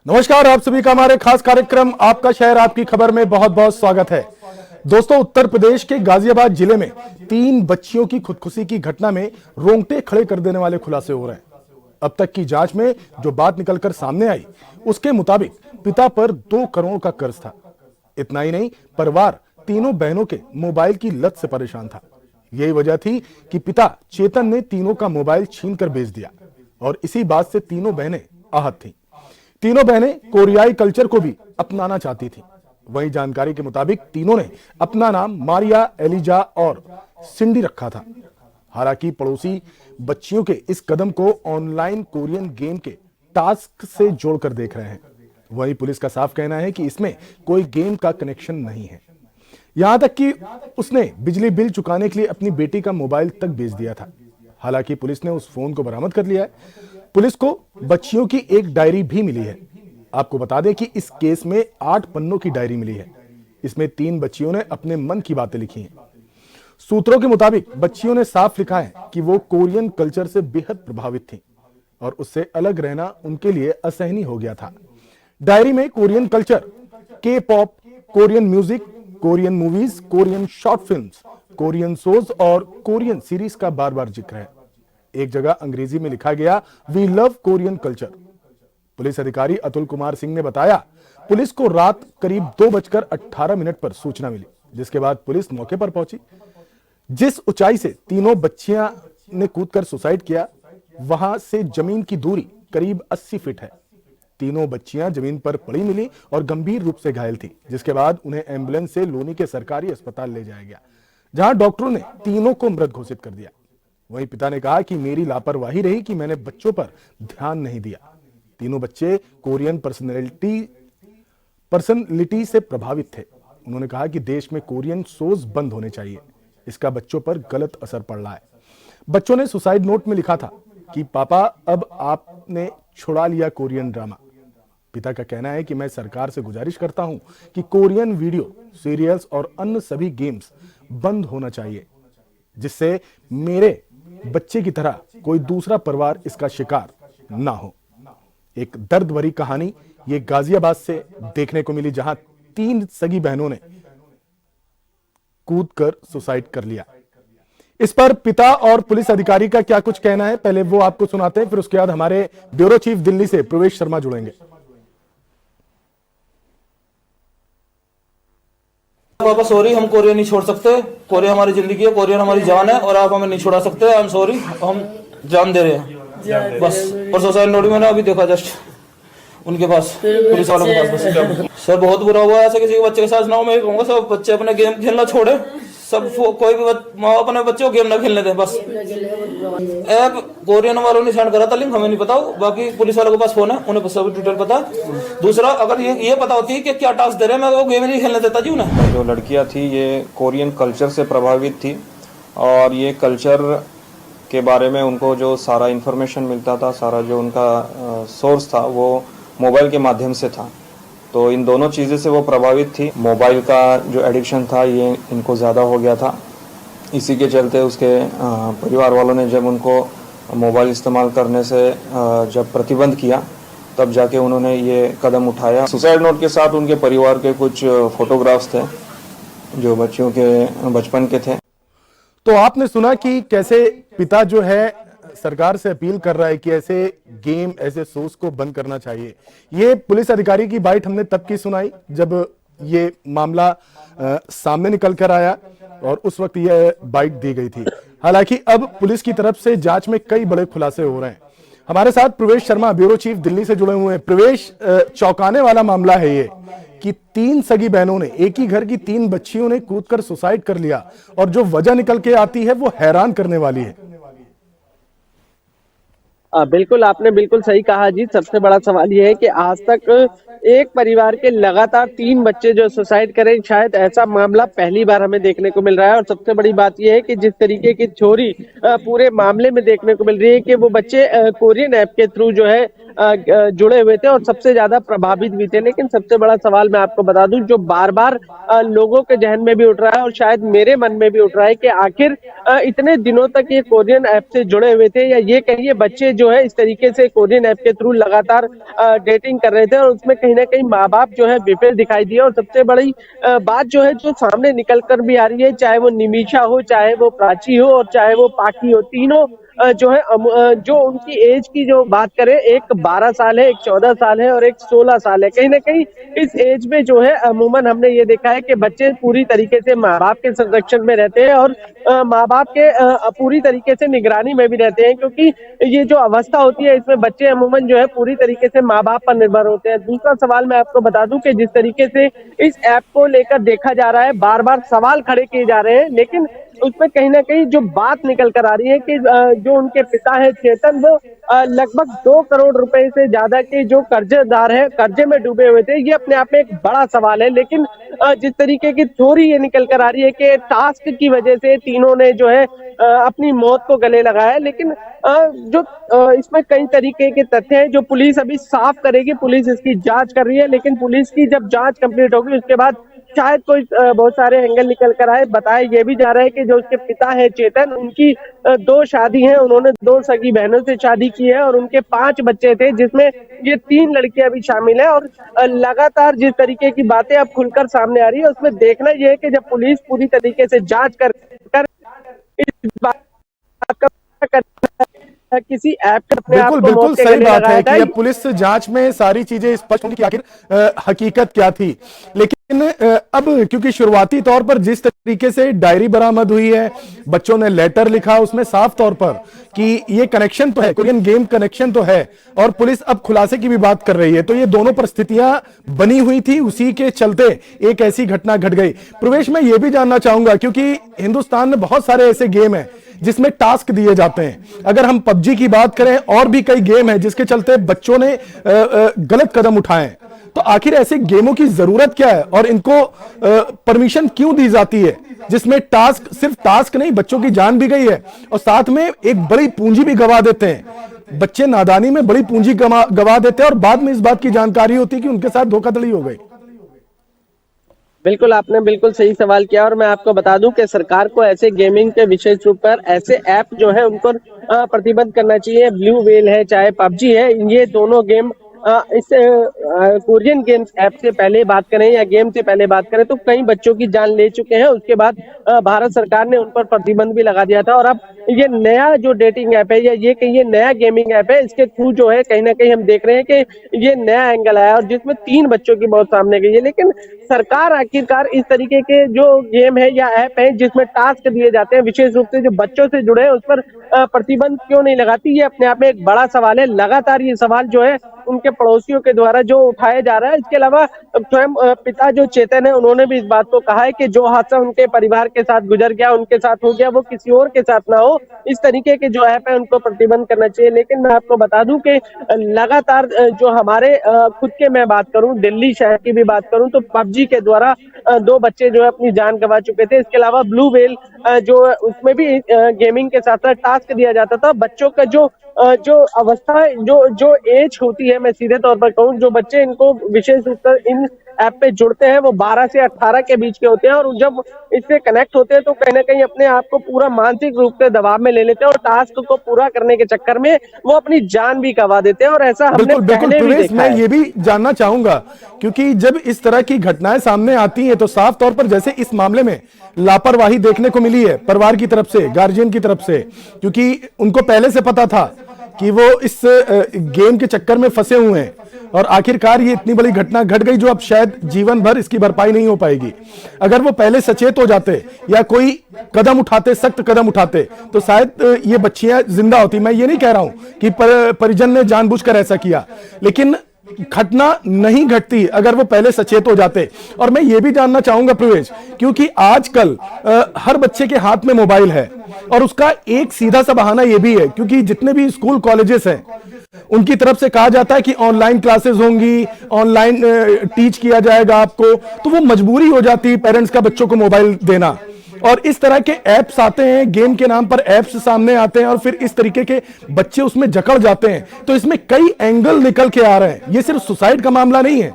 नमस्कार, आप सभी का हमारे खास कार्यक्रम आपका शहर आपकी खबर में बहुत बहुत स्वागत है। दोस्तों, उत्तर प्रदेश के गाजियाबाद जिले में 3 बच्चियों की खुदकुशी की घटना में रोंगटे खड़े कर देने वाले खुलासे हो रहे हैं। अब तक की जांच में जो बात निकलकर सामने आई, उसके मुताबिक पिता पर 2 करोड़ का कर्ज था। इतना ही नहीं, परिवार तीनों बहनों के मोबाइल की लत से परेशान था। यही वजह थी कि पिता चेतन ने तीनों का मोबाइल छीनकर बेच दिया और इसी बात से तीनों बहनें आहत थीं। तीनों बहनें कोरियाई कल्चर को भी अपनाना चाहती थीं। वहीं जानकारी के मुताबिक तीनों ने अपना नाम मारिया, एलिजा और सिंडी रखा था। हालांकि पड़ोसी बच्चियों के इस कदम को ऑनलाइन कोरियन गेम के टास्क से जोड़कर देख रहे हैं। वहीं पुलिस का साफ कहना है कि इसमें कोई गेम का कनेक्शन नहीं है। यहां तक कि उसने बिजली बिल चुकाने के लिए अपनी बेटी का मोबाइल तक बेच दिया था। हालांकि पुलिस ने उस फोन को बरामद कर लिया है। पुलिस को बच्चियों की एक डायरी भी मिली है। आपको बता दें कि इस केस में 8 पन्नों की डायरी मिली है। इसमें 3 बच्चियों ने अपने मन की बातें लिखी हैं। सूत्रों के मुताबिक बच्चियों ने साफ लिखा है कि वो कोरियन कल्चर से बेहद प्रभावित थीं और उससे अलग रहना उनके लिए असहनीय हो गया था। डायरी में कोरियन कल्चर, के pop, Korean music, Korean movies, Korean short films, Korean shows और कोरियन सीरीज का बार बार जिक्र है। एक जगह अंग्रेजी में लिखा गया, we love Korean culture. Police अधिकारी अतुल कुमार सिंह ने बताया, पुलिस को रात करीब 2:18 पर सूचना मिली, जिसके बाद पुलिस मौके पर पहुंची। जिस ऊंचाई से तीनों बच्चियां ने कूदकर सुसाइड किया, वहां से जमीन की दूरी करीब 80 फीट है। तीनों बच्चियां जमीन पर पड़ी मिली और गंभीर रूप से घायल थी, जिसके बाद उन्हें एम्बुलेंस से लोनी के सरकारी अस्पताल ले जाया गया, जहां डॉक्टरों ने तीनों को मृत घोषित कर दिया। वहीं पिता ने कहा कि मेरी लापरवाही रही कि मैंने बच्चों पर ध्यान नहीं दिया। तीनों बच्चे कोरियन पर्सनलिटी से प्रभावित थे। उन्होंने कहा कि देश में कोरियन शोज बंद होने चाहिए, इसका बच्चों पर गलत असर पड़ रहा है। बच्चों ने सुसाइड नोट में लिखा था कि पापा, अब आपने छुड़ा लिया कोरियन ड्रामा। पिता का कहना है कि मैं सरकार से गुजारिश करता हूं कि कोरियन वीडियो, सीरियल्स और अन्य सभी गेम्स बंद होना चाहिए, जिससे मेरे बच्चे की तरह कोई दूसरा परिवार इसका शिकार ना हो। एक दर्द भरी कहानी ये गाजियाबाद से देखने को मिली, जहां 3 सगी बहनों ने कूदकर सुसाइड कर लिया। इस पर पिता और पुलिस अधिकारी का क्या कुछ कहना है, पहले वो आपको सुनाते हैं, फिर उसके बाद हमारे ब्यूरो चीफ दिल्ली से प्रवेश शर्मा जुड़ेंगे। पापा सॉरी, हम कोरिया नहीं छोड़ सकते। कोरिया हमारी जिंदगी है, कोरिया हमारी जान है और आप हमें नहीं छोड़ा सकते। आई एम सॉरी, हम जान दे रहे हैं बस। और सोसाइटी नोट मैंने अभी देखा जस्ट उनके पास, पुलिस वालों के पास। बस सर बहुत बुरा हुआ, ऐसे किसी के बच्चे के साथ ना हो। मैं कहूँगा सब बच्चे अपने गेम खेलना छोड़े, सब कोई भी माँ अपने बच्चों को गेम ना खेलने दे बस। ऐप कोरियन वालों ने सेंड करा था लिंक, हमें नहीं पता, बाकी पुलिस वालों के पास फोन है, उन्हें सब डिटेल पता। दूसरा, अगर ये पता होती है कि क्या टास्क दे रहे हैं, मैं वो गेम नहीं खेलने देता जी उन्हें। जो लड़कियां थी ये कोरियन कल्चर से प्रभावित थी और ये कल्चर के बारे में उनको जो सारा इन्फॉर्मेशन मिलता था, सारा जो उनका सोर्स था वो मोबाइल के माध्यम से था। तो इन दोनों चीज़ें से वो प्रभावित थी। मोबाइल का जो एडिक्शन था ये इनको ज़्यादा हो गया था। इसी के चलते उसके परिवार वालों ने जब उनको मोबाइल इस्तेमाल करने से जब प्रतिबंध किया, तब जाके उन्होंने ये कदम उठाया। सुसाइड नोट के साथ उनके परिवार के कुछ फोटोग्राफ्स थे जो बच्चियों के बचपन के थे। तो आपने सुना कि कैसे पिता जो है सरकार से अपील कर रहा है कि ऐसे गेम, ऐसे शोज को बंद करना चाहिए। ये पुलिस अधिकारी की बाइट हमने तब की सुनाई जब ये मामला सामने निकल कर आया और उस वक्त ये बाइट दी गई थी। हालांकि अब पुलिस की तरफ से जांच में कई बड़े खुलासे हो रहे हैं। हमारे साथ प्रवेश शर्मा, ब्यूरो चीफ दिल्ली से जुड़े हुए हैं। प्रवेश, चौंकाने वाला मामला है ये कि 3 सगी बहनों ने, एक ही घर की 3 बच्चियों ने कूदकर सुसाइड कर लिया और जो वजह निकल के आती है वो हैरान करने वाली है। बिल्कुल, आपने बिल्कुल सही कहा जी। सबसे बड़ा सवाल ये है कि आज तक एक परिवार के लगातार 3 बच्चे जो सुसाइड करें, शायद ऐसा मामला पहली बार हमें देखने को मिल रहा है। और सबसे बड़ी बात यह है कि जिस तरीके की चोरी पूरे मामले में देखने को मिल रही है कि वो बच्चे कोरियन ऐप के थ्रू जो है जुड़े हुए थे और सबसे ज्यादा प्रभावित भी थे। लेकिन सबसे बड़ा सवाल मैं आपको बता दूं, जो बार बार लोगों के जहन में भी उठ रहा है और शायद मेरे मन में भी उठ रहा है कि आखिर इतने दिनों तक ये कोरियन ऐप से जुड़े हुए थे, या ये कहिए बच्चे जो है इस तरीके से कोरियन ऐप के थ्रू लगातार डेटिंग कर रहे थे, और उसमें कहीं ना कहीं माँ बाप जो है विफल दिखाई दिए। और सबसे बड़ी बात जो है जो सामने निकल कर भी आ रही है, चाहे वो निमिषा हो, चाहे वो प्राची हो और चाहे वो पाकी हो, तीनों जो है जो उनकी एज की जो बात करें, एक 12 साल है, एक 14 साल है और एक 16 साल है। कहीं ना कहीं इस एज में जो है अमूमन हमने ये देखा है कि बच्चे पूरी तरीके से माँ बाप के संरक्षण में रहते हैं और माँ बाप के पूरी तरीके से निगरानी में भी रहते हैं, क्योंकि ये जो अवस्था होती है इसमें बच्चे अमूमन जो है पूरी तरीके से माँ बाप पर निर्भर होते हैं। दूसरा सवाल मैं आपको बता दूं कि जिस तरीके से इस ऐप को लेकर देखा जा रहा है, बार बार सवाल खड़े किए जा रहे हैं, लेकिन उसमें कहीं ना कहीं जो बात निकल कर आ रही है कि जो उनके पिता है चेतन, वो लगभग 2 करोड़ रुपए से ज्यादा के जो कर्जेदार है, कर्जे में डूबे हुए थे। ये अपने आप में एक बड़ा सवाल है। लेकिन जिस तरीके की थ्योरी ये निकल कर आ रही है कि टास्क की वजह से तीनों ने जो है अपनी मौत को गले लगाया, लेकिन जो इसमें कई तरीके के तथ्य हैं जो पुलिस अभी साफ करेगी। पुलिस इसकी जांच कर रही है, लेकिन पुलिस की जब जांच कंप्लीट होगी उसके बाद शायद कोई बहुत सारे एंगल निकल कर आए। बताया ये भी जा रहा है कि जो उसके पिता है चेतन, उनकी 2 शादी है, उन्होंने 2 सगी बहनों से शादी की है और उनके 5 बच्चे थे, जिसमें ये 3 लड़कियां भी शामिल है। और लगातार जिस तरीके की बातें अब खुलकर सामने आ रही है, उसमें देखना यह है कि जब पुलिस पूरी तरीके से जांच कर इस बात का किसी ऐप का अपने आप बिल्कुल को बिल्कुल मौत के सही गले बात है लगाया कि था। अब पुलिस जांच में सारी चीजें स्पष्ट होंगी कि आखिर हकीकत क्या थी। लेकिन अब क्योंकि शुरुआती तौर पर जिस तरीके से डायरी बरामद हुई है, बच्चों ने लेटर लिखा, उसमें साफ तौर पर कि ये कनेक्शन तो है, कोरियन गेम कनेक्शन तो है, और पुलिस अब खुलासे की भी बात कर रही है, तो ये दोनों परिस्थितियां बनी हुई थी, उसी के चलते एक ऐसी घटना घट गई। प्रवेश, मैं ये भी जानना चाहूंगा क्योंकि हिंदुस्तान में बहुत सारे ऐसे गेम हैं जिसमें टास्क दिए जाते हैं। अगर हम पबजी की बात करें, और भी कई गेम हैं जिसके चलते बच्चों ने गलत कदम उठाए, तो आखिर ऐसे गेमों की जरूरत क्या है और इनको परमिशन क्यों दी जाती है जिसमें टास्क, सिर्फ टास्क नहीं, बच्चों की जान भी गई है और साथ में एक बड़ी पूंजी भी गवा देते हैं। बच्चे नादानी में बड़ी पूंजी गवा देते हैं और बाद में इस बात की जानकारी होती है कि उनके साथ धोखाधड़ी हो गई। बिल्कुल, आपने बिल्कुल सही सवाल किया। और मैं आपको बता दूं कि सरकार को ऐसे गेमिंग के विशेष रूप पर ऐसे ऐप जो है उनको प्रतिबंध करना चाहिए। ब्लू व्हेल है, चाहे पबजी है, ये दोनों गेम इस कोरियन गेम्स ऐप से पहले बात करें या गेम से पहले बात करें तो कई बच्चों की जान ले चुके हैं। उसके बाद भारत सरकार ने उन पर प्रतिबंध भी लगा दिया था। और अब ये नया जो डेटिंग ऐप है या ये कहिए नया गेमिंग ऐप है, इसके थ्रू जो है कहीं ना कहीं हम देख रहे हैं कि ये नया एंगल आया और जिसमें 3 बच्चों की मौत सामने गई है। लेकिन सरकार आखिरकार इस तरीके के जो गेम है या ऐप है जिसमें टास्क दिए जाते हैं विशेष रूप से जो बच्चों से जुड़े हैं, उस पर प्रतिबंध क्यों नहीं लगाती, ये अपने आप में एक बड़ा सवाल है। लगातार ये सवाल जो है उनके पड़ोसियों के द्वारा जो उठाया जा रहा है। इसके अलावा स्वयं पिता जो चेतन है, उन्होंने भी इस बात को कहा है कि जो हादसा उनके परिवार के साथ गुजर गया, उनके साथ हो गया, वो किसी और के साथ ना हो। इस तरीके के जो ऐप है उनको प्रतिबंध करना चाहिए। लेकिन मैं आपको बता दूं कि लगातार जो हमारे खुद के, मैं बात करूं दिल्ली शहर की भी बात करूं, तो पबजी के द्वारा 2 बच्चे जो है अपनी जान गंवा चुके थे। इसके अलावा ब्लू व्हेल जो उसमें भी गेमिंग के साथ साथ टास्क दिया जाता था। बच्चों का जो अवस्था, जो एज होती है, मैं सीधे तौर पर कहूँ, जो बच्चे इनको विशेष रूप से इन ऐप पे जुड़ते हैं वो 12 से 18 के बीच के होते हैं और जब इससे कनेक्ट होते हैं तो कहीं ना कहीं अपने आप को पूरा मानसिक रूप से दबाव में ले लेते हैं और टास्क को पूरा करने के चक्कर में वो अपनी जान भी गंवा देते हैं। और ऐसा हमने पहले भी देखा मैं है। ये भी जानना चाहूंगा क्योंकि जब इस तरह की घटनाएं सामने आती हैं तो साफ तौर पर जैसे इस मामले में लापरवाही देखने को मिली है परिवार की तरफ से, गार्जियन की तरफ से, क्योंकि उनको पहले से पता था कि वो इस गेम के चक्कर में फंसे हुए हैं और आखिरकार ये इतनी बड़ी घटना घट गई जो अब शायद जीवन भर इसकी भरपाई नहीं हो पाएगी। अगर वो पहले सचेत हो जाते या कोई कदम उठाते, सख्त कदम उठाते, तो शायद ये बच्चियां जिंदा होती। मैं ये नहीं कह रहा हूं कि परिजन ने जानबूझकर ऐसा किया, लेकिन घटना नहीं घटती अगर वो पहले सचेत हो जाते। और मैं ये भी जानना चाहूंगा प्रवेश, क्योंकि आजकल हर बच्चे के हाथ में मोबाइल है और उसका एक सीधा सा बहाना ये भी है क्योंकि जितने भी स्कूल कॉलेजेस हैं उनकी तरफ से कहा जाता है कि ऑनलाइन क्लासेस होंगी, ऑनलाइन टीच किया जाएगा आपको, तो वो मजबूरी हो जाती है पेरेंट्स का बच्चों को मोबाइल देना। और इस तरह के ऐप्स आते हैं, गेम के नाम पर ऐप्स सामने आते हैं और फिर इस तरीके के बच्चे उसमें जकड़ जाते हैं। तो इसमें कई एंगल निकल के आ रहे हैं, ये सिर्फ सुसाइड का मामला नहीं है।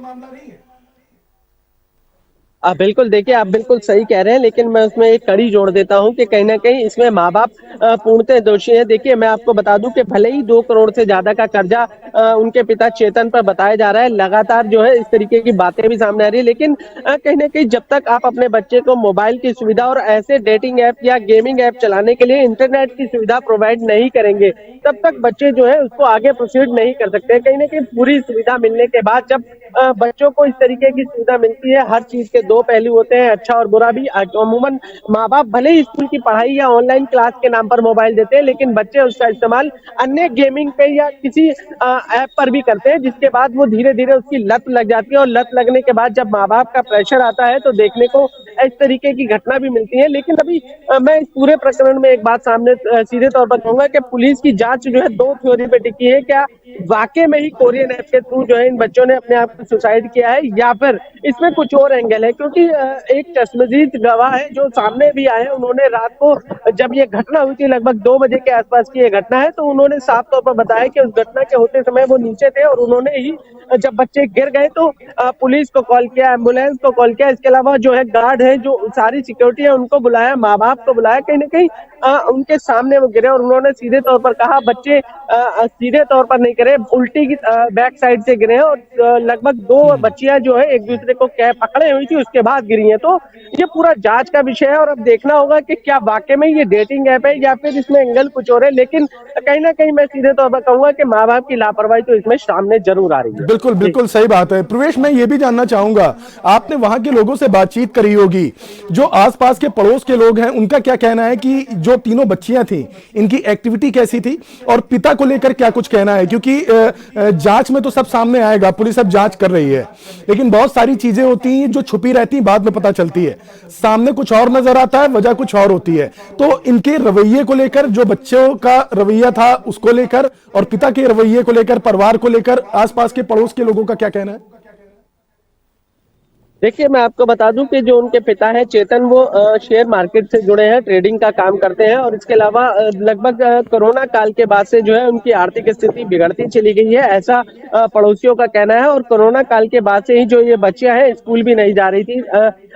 बिल्कुल, देखिए आप बिल्कुल सही कह रहे हैं, लेकिन मैं उसमें एक कड़ी जोड़ देता हूं कि कहीं ना कहीं इसमें माँ बाप पूर्णतः दोषी हैं। देखिए मैं आपको बता दूं कि भले ही 2 करोड़ से ज्यादा का कर्जा उनके पिता चेतन पर बताया जा रहा है, लगातार जो है इस तरीके की बातें भी सामने आ रही है, लेकिन कहीं ना कहीं जब तक आप अपने बच्चे को मोबाइल की सुविधा और ऐसे डेटिंग ऐप या गेमिंग ऐप चलाने के लिए इंटरनेट की सुविधा प्रोवाइड नहीं करेंगे, तब तक बच्चे जो है उसको आगे प्रोसीड नहीं कर सकते। कहीं ना कहीं पूरी सुविधा मिलने के बाद जब बच्चों को इस तरीके की सुविधा मिलती है, हर चीज के 2 पहलू होते हैं, अच्छा और बुरा भी। अमूमन माँ बाप भले ही स्कूल की पढ़ाई या ऑनलाइन क्लास के नाम पर मोबाइल देते हैं, लेकिन बच्चे उसका इस्तेमाल अन्य गेमिंग पे या किसी ऐप पर भी करते हैं, जिसके बाद वो धीरे धीरे उसकी लत लग जाती है और लत लगने के बाद जब माँ बाप का प्रेशर आता है तो देखने को इस तरीके की घटना भी मिलती है। लेकिन अभी मैं इस पूरे प्रकरण में एक बात सामने सीधे तौर पर कहूंगा कि पुलिस की जांच जो है 2 थ्योरी पे टिकी है। क्या वाकई में ही कोरियन ऐप के थ्रू जो है इन बच्चों ने अपने आप को सुसाइड किया है, या फिर इसमें कुछ और एंगल है? क्योंकि एक चश्मदीद गवाह है जो सामने भी आए, उन्होंने रात को जब ये घटना हुई थी लगभग 2 बजे के आसपास की ये घटना है, तो उन्होंने साफ तौर पर बताया कि उस घटना के होते समय वो नीचे थे और उन्होंने ही जब बच्चे गिर गए तो पुलिस को कॉल किया, एम्बुलेंस को कॉल किया, इसके अलावा जो है गार्ड है, जो सारी सिक्योरिटी है, उनको बुलाया, माँ बाप को बुलाया। कहीं ना कहीं उनके सामने वो गिरे और उन्होंने सीधे तौर पर कहा बच्चे सीधे तौर पर नहीं गिरे, उल्टी की बैक साइड से गिरे हैं और लगभग 2 बच्चियां जो है एक दूसरे को पकड़े हुई थी उसके बाद गिरी हैं। तो ये पूरा जांच का विषय है और अब देखना होगा कि क्या वाकई में ये डेटिंग ऐप है या फिर इसमें एंगल कुछ और है। लेकिन कहीं ना कहीं मैं सीधे तौर पर कहूंगा कि माँ बाप की लापरवाही तो इसमें सामने जरूर आ रही है। बिल्कुल बिल्कुल सही बात है। प्रवेश, मैं ये भी जानना चाहूंगा, आपने वहां के लोगों से बातचीत करी होगी, जो आसपास के पड़ोस के लोग हैं, उनका क्या कहना है कि जो तीनों बच्चियां थी इनकी एक्टिविटी कैसी थी और पिता को लेकर क्या कुछ कहना है? क्योंकि जांच में तो सब सामने आएगा, पुलिस अब जांच कर रही है, लेकिन बहुत सारी चीजें होती हैं जो छुपी रहती हैं, बाद में पता चलती है, सामने कुछ और नजर आता है, वजह कुछ और होती है। तो इनके रवैये को लेकर, जो बच्चों का रवैया था उसको लेकर और पिता के रवैये को लेकर, परिवार को लेकर आसपास के पड़ोस के लोगों का क्या कहना है? देखिए मैं आपको बता दूं कि जो उनके पिता है चेतन, वो शेयर मार्केट से जुड़े हैं, ट्रेडिंग का काम करते हैं और इसके अलावा लगभग कोरोना काल के बाद से जो है उनकी आर्थिक स्थिति बिगड़ती चली गई है, ऐसा पड़ोसियों का कहना है। और कोरोना काल के बाद से ही जो ये बच्चियां हैं स्कूल भी नहीं जा रही थी,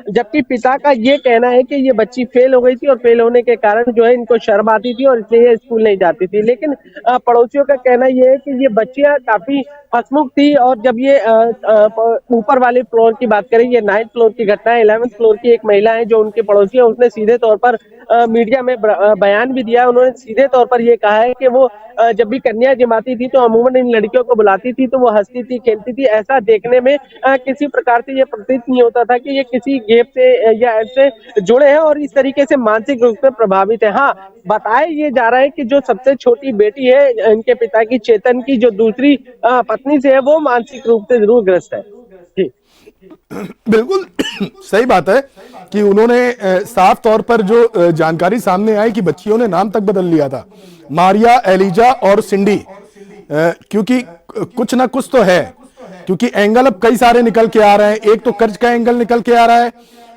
जबकि पिता का ये कहना है कि ये बच्ची फेल हो गई थी और फेल होने के कारण जो है इनको शर्म आती थी और इसलिए ये स्कूल नहीं जाती थी। लेकिन पड़ोसियों का कहना ये है कि ये बच्चियां काफी हंसमुख थी और जब ये ऊपर वाले फ्लोर की बात करें, ये 9th फ्लोर की घटना है, 11th फ्लोर की एक महिला है जो उनकी पड़ोसी है, उसने सीधे तौर पर मीडिया में बयान भी दिया। उन्होंने सीधे तौर पर ये कहा है कि वो जब भी कन्या जमाती थी तो अमूमन इन लड़कियों को बुलाती थी तो वो हंसती थी, खेलती थी, ऐसा देखने में किसी प्रकार से ये प्रतीत नहीं होता था कि ये किसी गेम से या ऐप से जुड़े हैं और इस तरीके से मानसिक रूप से प्रभावित है। हाँ, बताया ये जा रहा है कि जो सबसे छोटी बेटी है इनके पिता की, चेतन की, जो दूसरी पत्नी से है, वो मानसिक रूप से जरूर ग्रस्त है। जी बिल्कुल सही बात है कि उन्होंने साफ तौर पर जो जानकारी सामने आई कि बच्चियों ने नाम तक बदल लिया था, मारिया, एलिजा और सिंडी, क्योंकि कुछ ना कुछ तो है, क्योंकि एंगल अब कई सारे निकल के आ रहे हैं। एक तो कर्ज का एंगल निकल के आ रहा है,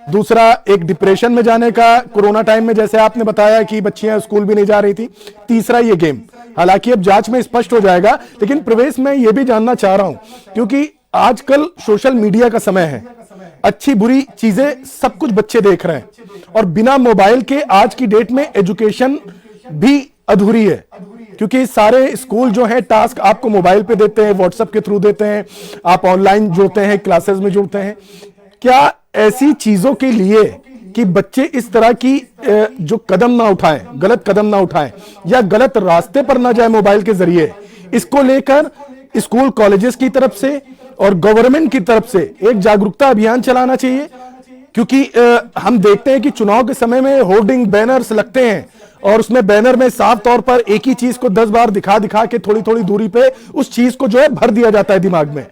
दूसरा एक डिप्रेशन में जाने का, कोरोना टाइम में जैसे आपने बताया कि बच्चियां स्कूल भी नहीं जा रही थी, तीसरा ये गेम। हालांकि अब जांच में स्पष्ट हो जाएगा, लेकिन प्रवेश में ये भी जानना चाह रहा हूं क्योंकि आजकल सोशल मीडिया का समय है, अच्छी बुरी चीजें सब कुछ बच्चे देख रहे हैं और बिना मोबाइल के आज की डेट में एजुकेशन भी अधूरी है, क्योंकि सारे स्कूल जो है टास्क आपको मोबाइल पे देते हैं, व्हाट्सएप के थ्रू देते हैं, आप ऑनलाइन जुड़ते हैं, क्लासेस में जुड़ते हैं। क्या ऐसी चीजों के लिए कि बच्चे इस तरह की जो कदम ना उठाएं, गलत कदम ना उठाएं या गलत रास्ते पर ना जाए मोबाइल के जरिए, इसको लेकर स्कूल कॉलेजेस की तरफ से और गवर्नमेंट की तरफ से एक जागरूकता अभियान चलाना चाहिए? क्योंकि हम देखते हैं कि चुनाव के समय में होर्डिंग बैनर्स लगते हैं और उसमें बैनर में साफ तौर पर एक ही चीज को 10 बार दिखा दिखा के थोड़ी थोड़ी दूरी पे उस चीज को जो है भर दिया जाता है दिमाग में।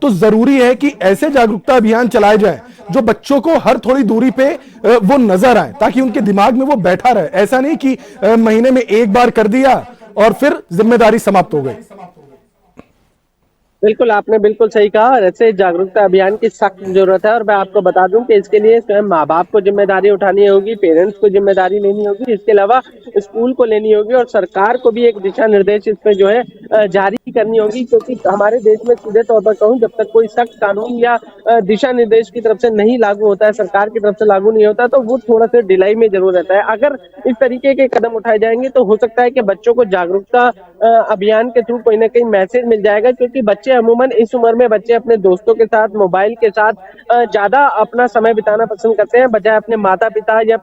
तो जरूरी है कि ऐसे जागरूकता अभियान चलाए जाए जो बच्चों को हर थोड़ी दूरी पे वो नजर आए, ताकि उनके दिमाग में वो बैठा रहे। ऐसा नहीं कि महीने में एक बार कर दिया और फिर जिम्मेदारी समाप्त हो गई। बिल्कुल, आपने बिल्कुल सही कहा और ऐसे जागरूकता अभियान की सख्त जरूरत है। और मैं आपको बता दूं कि इसके लिए स्वयं माँ बाप को जिम्मेदारी उठानी होगी, पेरेंट्स को जिम्मेदारी लेनी होगी, इसके अलावा स्कूल को लेनी होगी और सरकार को भी एक दिशा निर्देश इसमें जो है जारी करनी होगी। क्योंकि हमारे देश में सीधे तौर पर कहूँ, जब तक कोई सख्त कानून या दिशा निर्देश की तरफ से नहीं लागू होता है, सरकार की तरफ से लागू नहीं होता, तो वो थोड़ा सा ढिलाई में जरूर रहता है। अगर इस तरीके के कदम उठाए जाएंगे तो हो सकता है कि बच्चों को जागरूकता अभियान के थ्रू कोई ना कहीं मैसेज मिल जाएगा। क्योंकि बच्चे अमूमन इस उम्र में बच्चे अपने दोस्तों के साथ, मोबाइल के साथ ज्यादा अपना समय बिताना पसंद करते हैं, बजाय अपने माता पिता या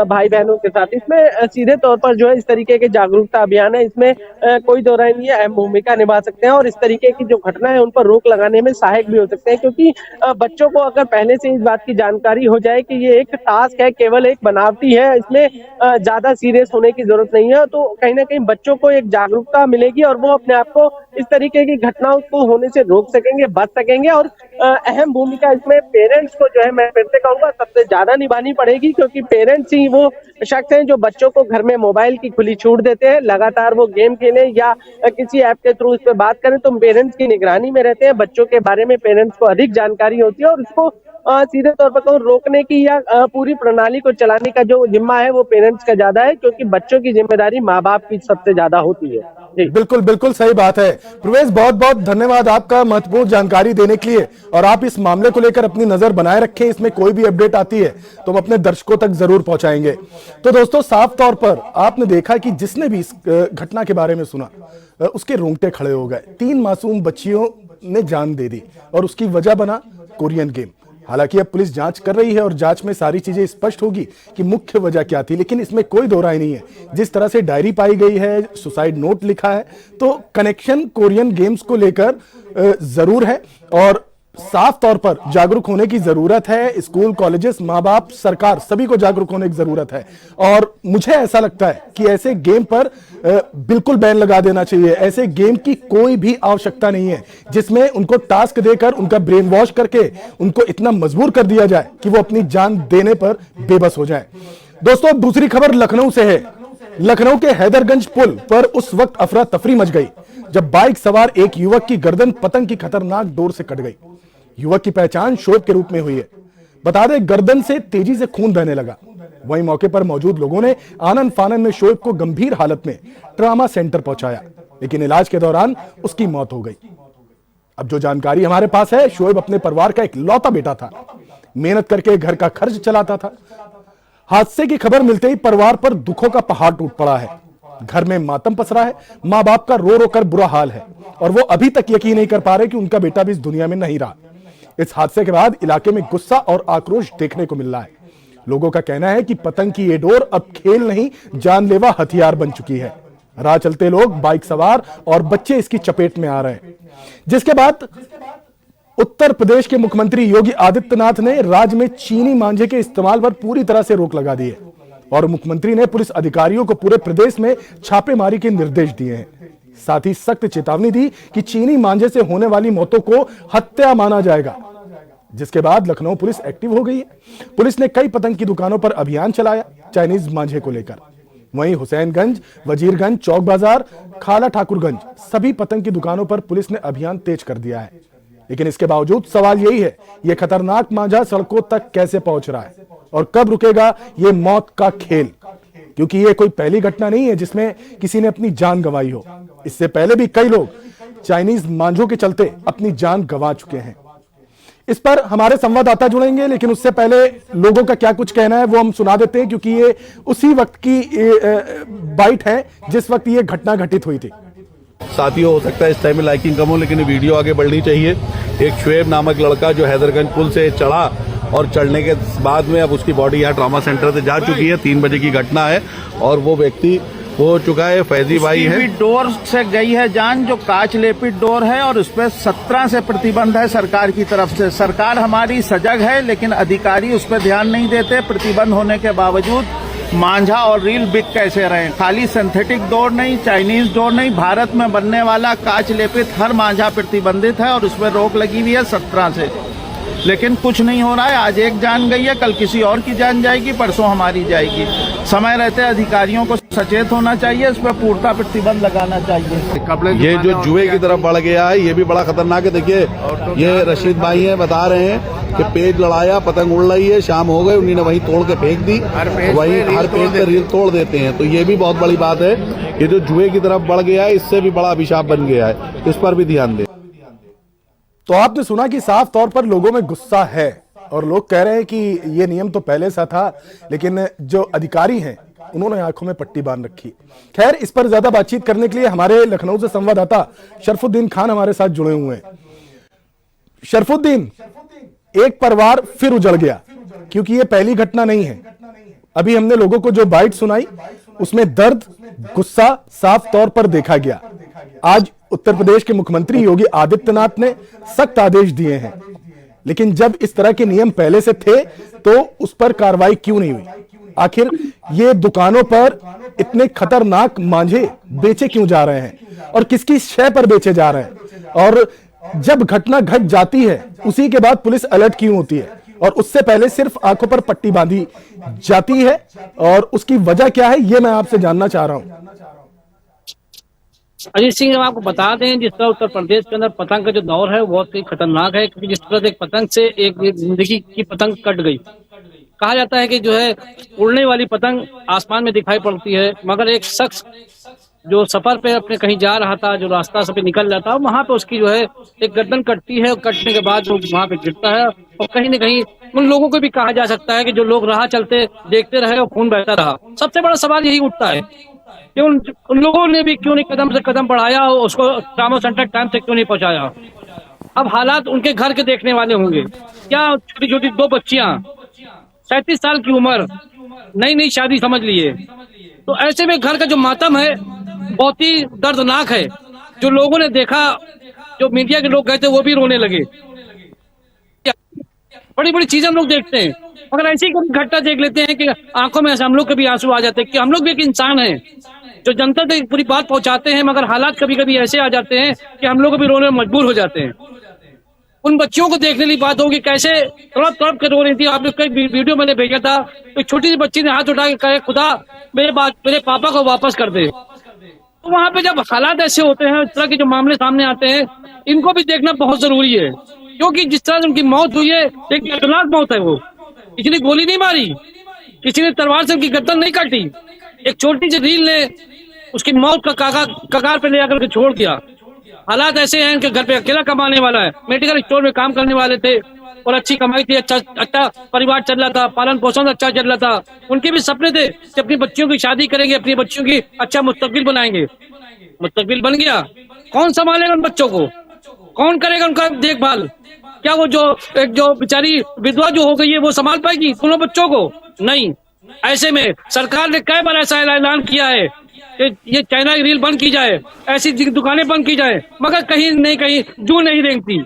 भाई बहनों के साथ। इसमें सीधे तौर पर जो है इस तरीके के जागरूकता अभियान है, इसमें कोई दो राय नहीं है, अहम भूमिका निभा सकते हैं और इस तरीके की जो घटना है उन पर रोक लगाने में सहायक भी हो सकते हैं। क्योंकि बच्चों को अगर पहले से इस बात की जानकारी हो जाए कि ये एक टास्क है, केवल एक बनावटी है, इसमें ज्यादा सीरियस होने की जरूरत नहीं है, तो कहीं ना कहीं बच्चों को एक जागरूकता मिलेगी और वो अपने आप को इस तरीके की घटनाओं को होने से रोक सकेंगे, बच सकेंगे। और अहम भूमिका इसमें पेरेंट्स को जो है, मैं फिर से कहूंगा, सबसे ज्यादा निभानी पड़ेगी। क्योंकि पेरेंट्स ही वो शख्स हैं जो बच्चों को घर में मोबाइल की खुली छूट देते हैं, लगातार वो गेम खेलें या किसी ऐप के थ्रू इस पे बात करें, तो पेरेंट्स की निगरानी में रहते हैं। बच्चों के बारे में पेरेंट्स को अधिक जानकारी होती है और इसको सीधे तौर पर कहूँ रोकने की या पूरी प्रणाली को चलाने का जो जिम्मा है वो पेरेंट्स का ज्यादा है। क्योंकि बच्चों की जिम्मेदारी माँ बाप की सबसे ज्यादा होती है। बिल्कुल बिल्कुल सही बात है। प्रवेश, बहुत बहुत धन्यवाद आपका महत्वपूर्ण जानकारी देने के लिए। और आप इस मामले को लेकर अपनी नजर बनाए रखें, इसमें कोई भी अपडेट आती है तो हम अपने दर्शकों तक जरूर पहुंचाएंगे। तो दोस्तों, साफ तौर पर आपने देखा कि जिसने भी इस घटना के बारे में सुना उसके रोंगटे खड़े हो गए। 3 मासूम बच्चियों ने जान दे दी और उसकी वजह बना कोरियन गेम। हालांकि अब पुलिस जांच कर रही है और जांच में सारी चीजें स्पष्ट होगी कि मुख्य वजह क्या थी। लेकिन इसमें कोई दो राय नहीं है, जिस तरह से डायरी पाई गई है, सुसाइड नोट लिखा है, तो कनेक्शन कोरियन गेम्स को लेकर जरूर है और साफ तौर पर जागरूक होने की जरूरत है। स्कूल, कॉलेजेस, माँ बाप, सरकार, सभी को जागरूक होने की जरूरत है। और मुझे ऐसा लगता है कि ऐसे गेम पर बिल्कुल बैन लगा देना चाहिए। ऐसे गेम की कोई भी आवश्यकता नहीं है जिसमें उनको टास्क देकर, उनका ब्रेन वॉश करके उनको इतना मजबूर कर दिया जाए कि वो अपनी जान देने पर बेबस हो जाए। दोस्तों, दूसरी खबर लखनऊ से है। लखनऊ के हैदरगंज पुल पर उस वक्त अफरा तफरी मच गई जब बाइक सवार एक युवक की गर्दन पतंग की खतरनाक डोर से कट गई। युवक की पहचान शोएब के रूप में हुई है। बता दें, गर्दन से तेजी से खून बहने लगा। वहीं मौके पर मौजूद लोगों ने आनन फानन में शोएब को गंभीर हालत में ट्रामा सेंटर पहुंचाया, लेकिन इलाज के दौरान उसकी मौत हो गई। अब जो जानकारी हमारे पास है, शोएब अपने परिवार का इकलौता बेटा था, मेहनत करके घर का खर्च चलाता था। हादसे की खबर मिलते ही परिवार पर दुखों का पहाड़ टूट पड़ा है। घर में मातम पसरा है, मां बाप का रो रो कर बुरा हाल है और वो अभी तक यकीन नहीं कर पा रहे कि उनका बेटा भी इस दुनिया में नहीं रहा। इस हादसे के बाद इलाके में गुस्सा और आक्रोश देखने को मिल रहा है। लोगों का कहना है कि पतंग की ये डोर अब खेल नहीं, जानलेवा हथियार बन चुकी है। राह चलते लोग, बाइक सवार और बच्चे इसकी चपेट में आ रहे हैं। जिसके बाद उत्तर प्रदेश के मुख्यमंत्री योगी आदित्यनाथ ने राज्य में चीनी मांझे के इस्तेमाल पर पूरी तरह से रोक लगा दी है और मुख्यमंत्री ने पुलिस अधिकारियों को पूरे प्रदेश में छापेमारी के निर्देश दिए हैं। साथ ही सख्त चेतावनी दी कि चीनी मांझे से होने वाली मौतों को हत्या माना जाएगा। जिसके बाद लखनऊ पुलिस एक्टिव हो गई है। पुलिस ने कई पतंग की दुकानों पर अभियान चलाया चाइनीज मांझे को लेकर। वहीं हुसैनगंज, वजीरगंज, चौक बाजार, खाला ठाकुरगंज सभी पतंग की दुकानों पर पुलिस ने अभियान तेज कर दिया है। लेकिन इसके बावजूद सवाल यही है, यह खतरनाक मांझा सड़कों तक कैसे पहुंच रहा है और कब रुकेगा ये मौत का खेल? क्योंकि ये कोई पहली घटना नहीं है जिसमें किसी ने अपनी जान गंवाई हो। इससे पहले भी कई लोग चाइनीज मांझों के चलते अपनी जान गंवा चुके हैं। इस पर हमारे संवाददाता जुड़ेंगे, लेकिन उससे पहले लोगों का क्या कुछ कहना है वो हम सुना देते हैं, क्योंकि ये उसी वक्त की बाइट है जिस वक्त ये घटना घटित हुई थी। साथियों, हो सकता है इस टाइम में लाइकिंग कम हो, लेकिन ये वीडियो आगे बढ़नी चाहिए। एक शोएब नामक लड़का जो हैदरगंज पुल से चढ़ा और चढ़ने के बाद में अब उसकी बॉडी यहाँ ट्रॉमा सेंटर से जा चुकी है। 3 बजे की घटना है और वो व्यक्ति हो चुका है, फैजी भाई है। डोर से गई है जान, जो कांच लेपित डोर है और उस पर 17 से प्रतिबंध है सरकार की तरफ से। सरकार हमारी सजग है, लेकिन अधिकारी उस पर ध्यान नहीं देते। प्रतिबंध होने के बावजूद मांझा और रील बिक कैसे रहे। खाली सिंथेटिक डोर नहीं, चाइनीज डोर नहीं, भारत में बनने वाला कांच लेपित हर मांझा प्रतिबंधित है और उसमें रोक लगी हुई है 17 से। लेकिन कुछ नहीं हो रहा है। आज एक जान गई है, कल किसी और की जान जाएगी, परसों हमारी जाएगी। समय रहते अधिकारियों को सचेत होना चाहिए, इस पर पूर्णतः प्रतिबंध लगाना चाहिए। ये जो जुए की तरफ बढ़ गया है ये भी बड़ा खतरनाक है। देखिए ये रशीद भाई हैं, बता रहे हैं कि पेज लड़ाया, पतंग उड़ रही है, शाम हो गई, उन्होंने वहीं तोड़ के फेंक दी, वहीं हर पेज पे रील तोड़ देते हैं। तो ये भी बहुत बड़ी बात है। ये जो जुए की तरफ बढ़ गया है इससे भी बड़ा अभिशाप बन गया है, इस पर भी ध्यान दें। तो आपने सुना कि साफ तौर पर लोगों में गुस्सा है और लोग कह रहे हैं कि ये नियम तो पहले सा था, लेकिन जो अधिकारी हैं उन्होंने आंखों में पट्टी बांध रखी। खैर, इस पर ज्यादा बातचीत करने के लिए हमारे लखनऊ से संवाददाता शरफुद्दीन खान हमारे साथ जुड़े हुए हैं। शरफुद्दीन, एक परिवार फिर उजड़ गया, क्योंकि ये पहली घटना नहीं है। अभी हमने लोगों को जो बाइट सुनाई उसमें दर्द, गुस्सा साफ तौर पर देखा गया। आज उत्तर प्रदेश के मुख्यमंत्री योगी आदित्यनाथ ने सख्त आदेश दिए हैं, लेकिन जब इस तरह के नियम पहले से थे तो उस पर कार्रवाई क्यों नहीं हुई? आखिर ये दुकानों पर इतने खतरनाक मांझे बेचे क्यों जा रहे हैं और किसकी शय पर बेचे जा रहे हैं? और जब घटना घट जाती है उसी के बाद पुलिस अलर्ट क्यों होती है और उससे पहले सिर्फ आंखों पर पट्टी बांधी जाती है? और उसकी वजह क्या है, ये मैं आपसे जानना चाह रहा हूं। अजीत सिंह, हम आपको बता दें, जिस तरह उत्तर प्रदेश के अंदर पतंग का जो दौर है वो बहुत ही खतरनाक है, क्योंकि जिस तरह एक पतंग से एक जिंदगी की पतंग कट गई। कहा जाता है कि जो है उड़ने वाली पतंग आसमान में दिखाई पड़ती है, मगर एक शख्स जो सफर पे अपने कहीं जा रहा था, जो रास्ता से निकल जाता है, वहां पे उसकी जो है एक गर्दन कटती है और कटने के बाद वो वहां पे गिरता है। और कहीं न कहीं उन लोगों को भी कहा जा सकता है कि जो लोग राह चलते देखते रहे और खून बहता रहा। सबसे बड़ा सवाल यही उठता है कि उन लोगों ने भी क्यों नहीं कदम से कदम बढ़ाया और उसको ट्रॉमा सेंटर टाइम से क्यों नहीं पहुंचाया। अब हालात उनके घर के देखने वाले होंगे। क्या छोटी छोटी 2 बच्चियां, 37 साल की उम्र, नई नई शादी समझ लिए, तो ऐसे में घर का जो मातम है बहुत ही दर्दनाक है। जो लोगों ने देखा, जो मीडिया के लोग गए थे वो भी रोने लगे। बड़ी बड़ी चीजें हम लोग देखते हैं, मगर ऐसी घटना देख लेते हैं कि आंखों में हम लोग के भी आंसू आ जाते हैं कि हम लोग भी एक इंसान हैं जो जनता तक पूरी बात पहुंचाते हैं, मगर हालात कभी कभी ऐसे आ जाते हैं कि हम लोग भी रोने में मजबूर हो जाते हैं। उन बच्चियों को देखने की बात होगी कैसे तड़प तड़प के रो रही थी। आप लोग का वीडियो मैंने भेजा था, एक छोटी सी बच्ची ने हाथ उठा के कहा, खुदा मेरे पापा को वापस कर दे। तो वहां पे जब हालात ऐसे होते हैं, इस तरह के जो मामले सामने आते हैं, इनको भी देखना बहुत जरूरी है, क्योंकि जिस तरह से उनकी मौत हुई है एक खतरनाक मौत है। वो किसी ने गोली नहीं मारी, किसी ने तलवार से उनकी गर्दन नहीं काटी, एक छोटी सी रील ने उसकी मौत का कगार पे ले आकर के छोड़ दिया। हालात ऐसे हैं कि घर पे अकेला कमाने वाला है, मेडिकल स्टोर में काम करने वाले थे और अच्छी कमाई थी, अच्छा परिवार चल रहा था, पालन पोषण अच्छा चल रहा था। उनके भी सपने थे कि अपनी बच्चियों की शादी करेंगे, अपनी बच्चियों की अच्छा मुस्तकबिल बनाएंगे। मुस्तकबिल बन गया, कौन संभालेगा उन बच्चों को? कौन करेगा उनका देखभाल? क्या वो जो बेचारी विधवा जो हो गई है वो संभाल पाएगी दोनों बच्चों को? नहीं। ऐसे में सरकार ने कई बार ऐसा ऐलान किया है कि ये चाइना की रील बंद की जाए, ऐसी दुकानें बंद की जाए, मगर कहीं नहीं कहीं जू नहीं रेंगती,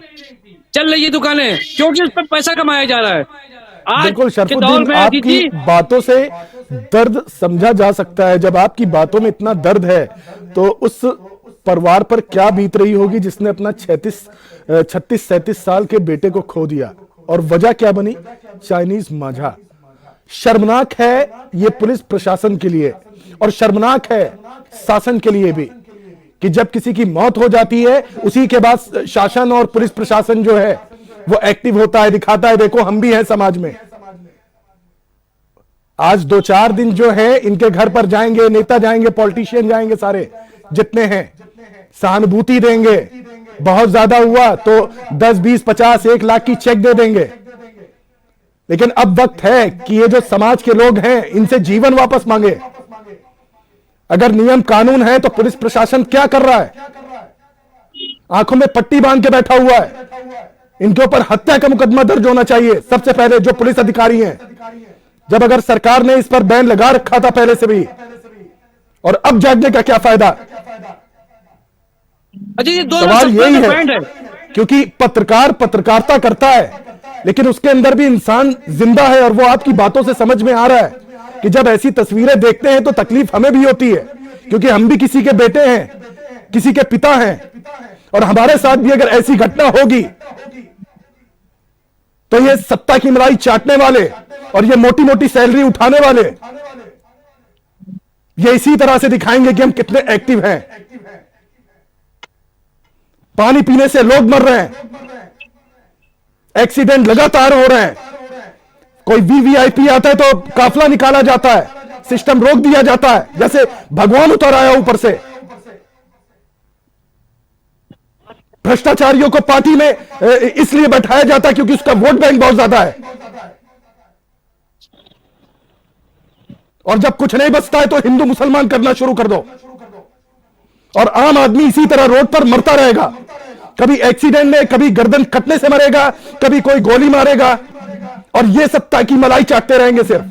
चल रही है दुकानें, क्योंकि उस पर पैसा कमाया जा रहा है। आज बिल्कुल के दौर शरफुद्दीन, में आपकी बातों से दर्द समझा जा सकता है। जब आपकी बातों में इतना दर्द है तो उस परिवार पर क्या बीत रही होगी जिसने अपना 36-37 साल के बेटे को खो दिया। और वजह क्या बनी? चाइनीज मांझा। शर्मनाक है ये पुलिस प्रशासन के लिए और शर्मनाक है शासन के लिए भी कि जब किसी की मौत हो जाती है उसी के बाद शासन और पुलिस प्रशासन जो है वो एक्टिव होता है, दिखाता है देखो हम भी हैं समाज में। आज 2-4 दिन जो है इनके घर पर जाएंगे, नेता जाएंगे, पॉलिटिशियन जाएंगे, सारे जितने हैं, सहानुभूति देंगे, बहुत ज्यादा हुआ तो 10, 20, 50, 1 लाख की चेक दे देंगे। लेकिन अब वक्त है कि ये जो समाज के लोग हैं इनसे जीवन वापस मांगे। अगर नियम कानून है तो पुलिस प्रशासन क्या कर रहा है? आंखों में पट्टी बांध के बैठा हुआ है। इनके ऊपर हत्या का मुकदमा दर्ज होना चाहिए सबसे पहले, जो पुलिस अधिकारी हैं। जब अगर सरकार ने इस पर बैन लगा रखा था पहले से भी, और अब जागने का क्या फायदा? सवाल यही है क्योंकि पत्रकार पत्रकारिता करता है लेकिन उसके अंदर भी इंसान जिंदा है, और वो आपकी बातों से समझ में आ रहा है कि जब ऐसी तस्वीरें देखते हैं तो तकलीफ हमें भी होती है, क्योंकि हम भी किसी के बेटे हैं, किसी के पिता हैं, और हमारे साथ भी अगर ऐसी घटना होगी तो ये सत्ता की मलाई चाटने वाले और ये मोटी मोटी सैलरी उठाने वाले ये इसी तरह से दिखाएंगे कि हम कितने एक्टिव हैं। पानी पीने से लोग मर रहे हैं, एक्सीडेंट लगातार हो रहे हैं, कोई वीवीआईपी आता है तो काफिला निकाला जाता है, सिस्टम रोक दिया जाता है, जैसे भगवान उतर आया ऊपर से। भ्रष्टाचारियों को पार्टी में इसलिए बैठाया जाता है क्योंकि उसका वोट बैंक बहुत ज्यादा है, और जब कुछ नहीं बचता है तो हिंदू मुसलमान करना शुरू कर दो, और आम आदमी इसी तरह रोड पर मरता रहेगा। कभी एक्सीडेंट में, कभी गर्दन कटने से मरेगा, कभी कोई गोली मारेगा, और ये सत्ता की मलाई चाटते रहेंगे सिर्फ।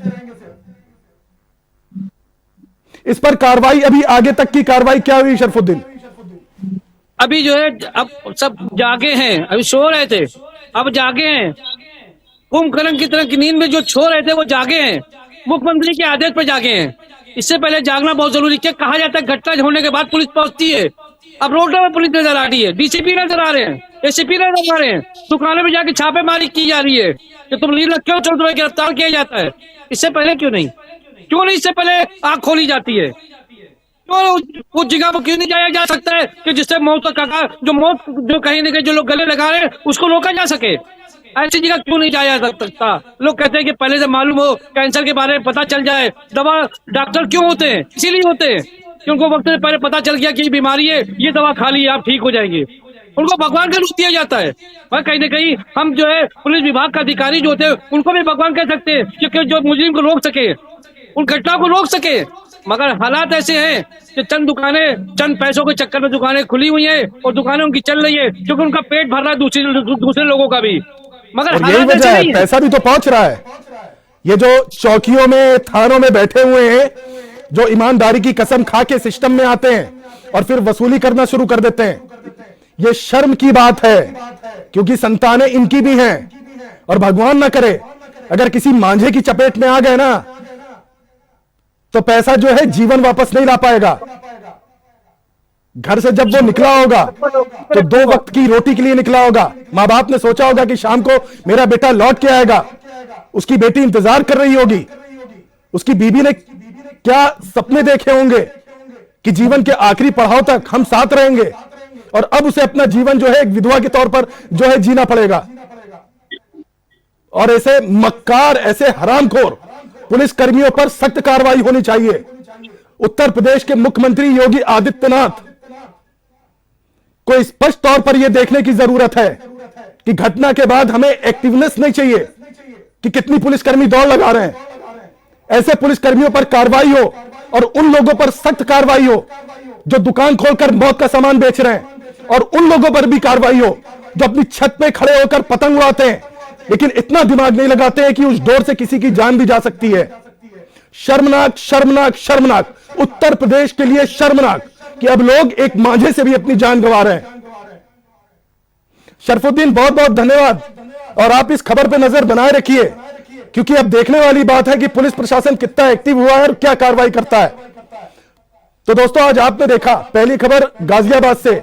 इस पर कार्रवाई, अभी आगे तक की कार्रवाई क्या हुई शरफुद्दीन? अभी जो है अब सब जागे हैं, अभी सो रहे थे अब जागे हैं। कुंभकर्ण की तरह की नींद में जो सो रहे थे वो जागे हैं, मुख्यमंत्री के आदेश पर जागे हैं। इससे पहले जागना बहुत जरूरी है। कहा जाता है घटना होने के बाद पुलिस पहुंचती है, अब रोडों में पुलिस नजर आ रही है, डीसीपी नजर आ रहे हैं, एसीपी नजर आ रहे हैं, दुकानों में जाके छापेमारी की जा रही है कि तुम लीड रखे हो चलो तुम्हें गिरफ्तार किया जाता है। इससे पहले क्यों नहीं इससे पहले आंख खोली जाती है? क्यों उस जगह पर क्यों नहीं जाया जा सकता है कि जिससे मौत का मौत जो कहीं ना कहीं जो लोग गले लगा रहे हैं उसको रोका जा सके? ऐसी जगह क्यों नहीं जाया जा सकता? लोग कहते हैं कि पहले से मालूम हो, कैंसर के बारे में पता चल जाए। दवा डॉक्टर क्यों होते हैं? इसीलिए होते हैं कि उनको वक्त से पहले पता चल गया कि ये बीमारी है, ये दवा खा ली आप ठीक हो जाएंगे। उनको भगवान का रूप दिया जाता है। और कहीं ना कहीं हम जो है पुलिस विभाग का अधिकारी जो होते हैं उनको भी भगवान कह सकते हैं, क्योंकि जो मुजरिम को रोक सके, उन घटनाओं को रोक सके। मगर हालात ऐसे हैं कि चंद दुकानें, चंद पैसों के चक्कर में दुकानें खुली हुई हैं और दुकानें उनकी चल रही है क्योंकि उनका पेट भर रहा है दूसरे लोगों का भी। मगर और यही वजह है, पैसा भी तो पहुंच रहा है। ये जो चौकियों में, थानों में बैठे हुए हैं, जो ईमानदारी की कसम खा के सिस्टम में आते हैं और फिर वसूली करना शुरू कर देते हैं, ये शर्म की बात है, क्योंकि संतानें इनकी भी हैं। और भगवान ना करे अगर किसी मांझे की चपेट में आ गए ना तो पैसा जो है जीवन वापस नहीं ला पाएगा। घर से जब वो निकला होगा तो 2 वक्त की रोटी के लिए निकला होगा। मां बाप ने सोचा होगा कि शाम को मेरा बेटा लौट के आएगा, उसकी बेटी इंतजार कर रही होगी, उसकी बीबी ने क्या सपने देखे होंगे कि जीवन के आखिरी पड़ाव तक हम साथ रहेंगे, और अब उसे अपना जीवन जो है एक विधवा के तौर पर जो है जीना पड़ेगा। और ऐसे मक्कार, ऐसे हरामखोर पुलिस कर्मियों पर सख्त कार्रवाई होनी चाहिए। उत्तर प्रदेश के मुख्यमंत्री योगी आदित्यनाथ को स्पष्ट तौर पर यह देखने की जरूरत है कि घटना के बाद हमें एक्टिवनेस नहीं चाहिए कि कितनी पुलिसकर्मी दौड़ लगा रहे हैं। ऐसे पुलिसकर्मियों पर कार्रवाई हो और उन लोगों पर सख्त कार्रवाई हो जो दुकान खोलकर मौत का सामान बेच रहे हैं, और उन लोगों पर भी कार्रवाई हो जो अपनी छत पे खड़े होकर पतंग उड़ाते हैं लेकिन इतना दिमाग नहीं लगाते हैं कि उस डोर से किसी की जान भी जा सकती है। शर्मनाक, शर्मनाक, शर्मनाक, उत्तर प्रदेश के लिए शर्मनाक कि अब लोग एक मांझे से भी अपनी जान गंवा रहे हैं। शरफुद्दीन, बहुत बहुत धन्यवाद, और आप इस खबर पर नजर बनाए रखिए क्योंकि अब देखने वाली बात है कि पुलिस प्रशासन कितना एक्टिव हुआ है और क्या कार्रवाई करता है। तो दोस्तों, आज आपने देखा पहली खबर गाजियाबाद से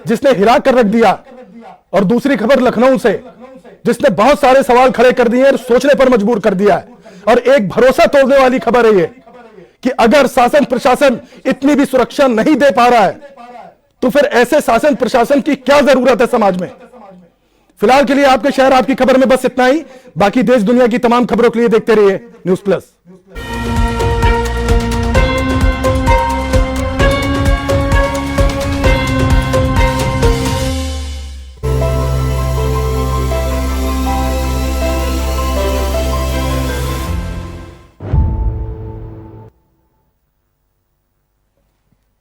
जिसने हिला कर रख दिया, और दूसरी खबर लखनऊ से जिसने बहुत सारे सवाल खड़े कर दिए और सोचने पर मजबूर कर दिया है। और एक भरोसा तोड़ने वाली खबर है ये कि अगर शासन प्रशासन इतनी भी सुरक्षा नहीं दे पा रहा है तो फिर ऐसे शासन प्रशासन की क्या जरूरत है समाज में। फिलहाल के लिए आपके शहर आपकी खबर में बस इतना ही। बाकी देश दुनिया की तमाम खबरों के लिए देखते रहिए न्यूज़ प्लस।